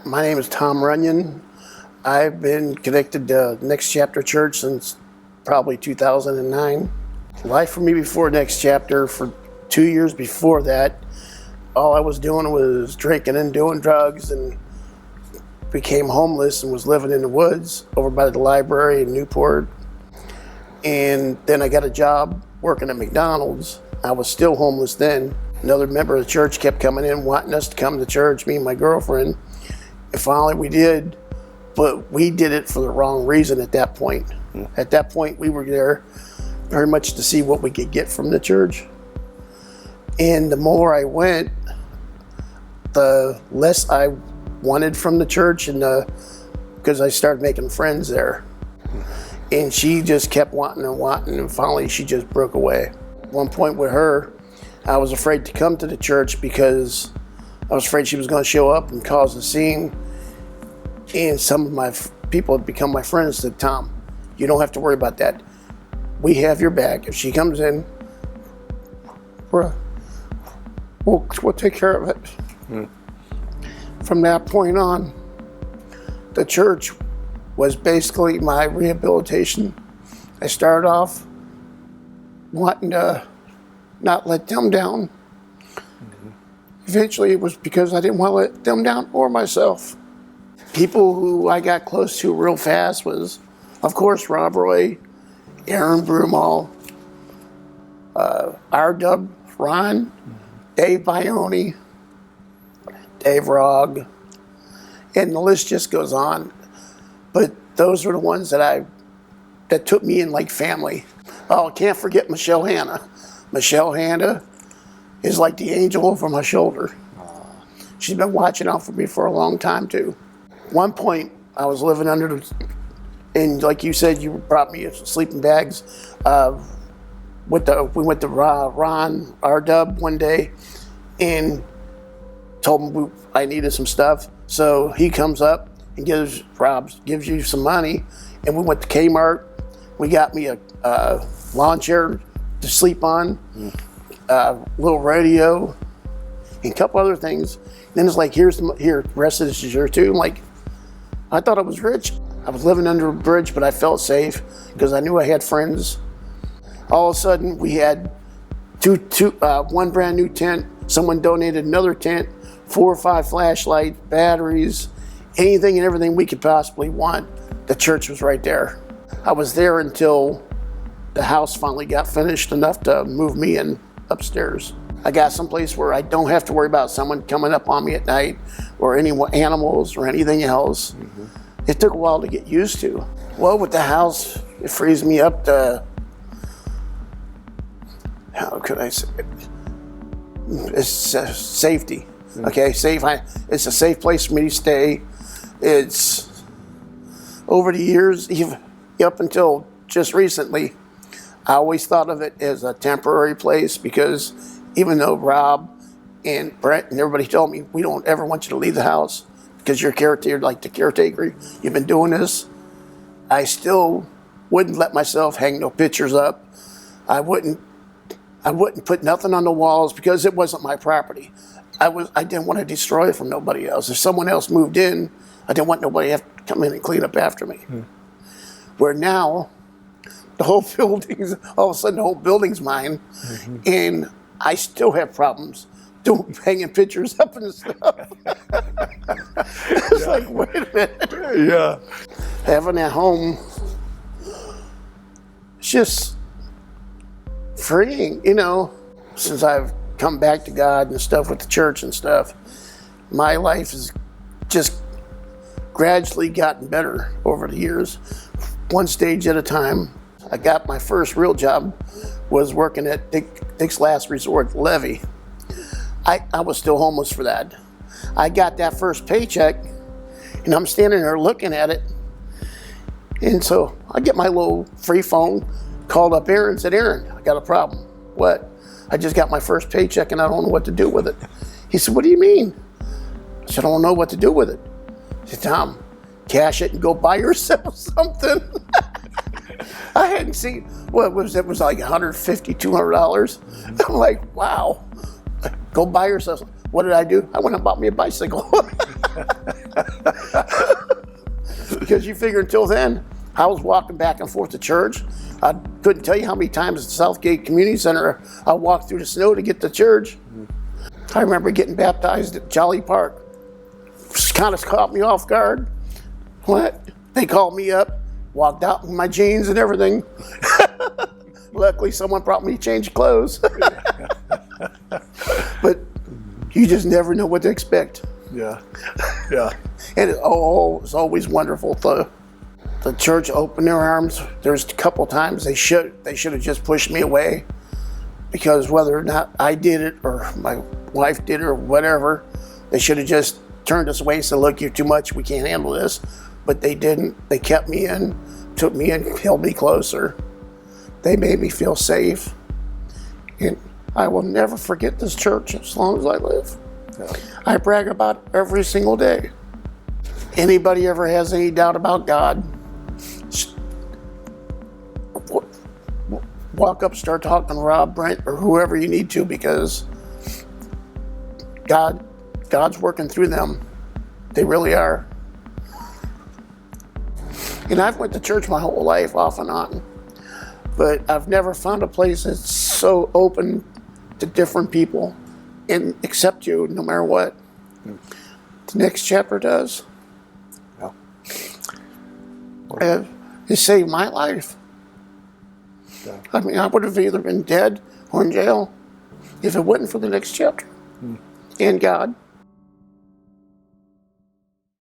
My name is Tom Runyon. I've been connected to Next Chapter Church since probably 2009. Life for me before Next Chapter, for 2 years before that, all I was doing was drinking and doing drugs, and became homeless and was living in the woods over by the library in Newport. And then I got a job working at McDonald's. I was still homeless then. Another member of the church kept coming in wanting us to come to church, me and my girlfriend. And finally we did, but we did it for the wrong reason at that point. At that point we were there very much to see what we could get from the church. And the more I went, the less I wanted from the church, and because I started making friends there. And she just kept wanting, and finally she just broke away. At one point with her, I was afraid to come to the church because I was afraid she was going to show up and cause a scene. And some of my people had become my friends, said, "Tom, you don't have to worry about that. We have your back. If she comes in, we'll take care of it." From that point on, the church was basically my rehabilitation. I started off wanting to not let them down. Eventually it was because I didn't want to let them down or myself. People who I got close to real fast was, of course, Rob Roy, Aaron Broomall, R-Dub, Ron, Dave Bione, Dave Rogg, and the list just goes on. But those were the ones that took me in like family. Oh, can't forget Michelle Hanna. Michelle Hanna is like the angel over my shoulder. She's been watching out for me for a long time too. One point I was living and like you said, you brought me sleeping bags. We went to Ron, R-Dub, one day, and told him I needed some stuff. So he comes up and gives you some money, and we went to Kmart. We got me a lawn chair to sleep on, a little radio, and a couple other things. And then it's like, here, the rest of this is yours too. I'm like, I thought I was rich. I was living under a bridge, but I felt safe because I knew I had friends. All of a sudden, we had one brand new tent. Someone donated another tent, 4 or 5 flashlights, batteries, anything and everything we could possibly want. The church was right there. I was there until the house finally got finished enough to move me in upstairs. I got someplace where I don't have to worry about someone coming up on me at night or any animals or anything else. It took a while to get used to. Well, with the house, it frees me up to, how could I say it? It's safety. Okay, safe. It's a safe place for me to stay. It's, over the years, even up until just recently, I always thought of it as a temporary place, because even though Rob and Brett and everybody told me, we don't ever want you to leave the house because you're the caretaker, you've been doing this, I still wouldn't let myself hang no pictures up. I wouldn't put nothing on the walls because it wasn't my property. I didn't want to destroy it from nobody else. If someone else moved in, I didn't want nobody to have to come in and clean up after me. Where now, the whole building's, all of a sudden the whole building's mine, and I still have problems hanging pictures up and stuff. It's like, wait a minute. Yeah. Having that home, it's just freeing, since I've come back to God and stuff with the church and stuff. My life has just gradually gotten better over the years, one stage at a time. I got my first real job was working at Dick's Last Resort, Levy. I was still homeless for that. I got that first paycheck, and I'm standing there looking at it. And so I get my little free phone, called up Aaron, said, "Aaron, I got a problem." "What?" "I just got my first paycheck and I don't know what to do with it." He said, "What do you mean?" I said, "I don't know what to do with it." He said, "Tom, cash it and go buy yourself something." I hadn't seen, it was like $150, $200. I'm like, wow, go buy yourself. What did I do? I went and bought me a bicycle. you figure until then, I was walking back and forth to church. I couldn't tell you how many times at the Southgate Community Center I walked through the snow to get to church. I remember getting baptized at Jolly Park. Just kind of caught me off guard. What? They called me up, walked out in my jeans and everything. Luckily, someone brought me a change of clothes. But you just never know what to expect. Yeah. Yeah. And it's always wonderful. The church opened their arms. There's a couple times they should have just pushed me away, because whether or not I did it or my wife did it or whatever, they should have just turned us away and said, look, you're too much, we can't handle this. But they didn't. They kept me in, took me in, held me closer. They made me feel safe. And I will never forget this church as long as I live. Yeah. I brag about it every single day. Anybody ever has any doubt about God, walk up, start talking to Rob, Brent, or whoever you need to, because God's working through them. They really are. And I've went to church my whole life, off and on, but I've never found a place that's so open to different people and accept you no matter what. The next chapter does. Yeah. It saved my life. Yeah. I mean, I would have either been dead or in jail if it wasn't for the next chapter and God.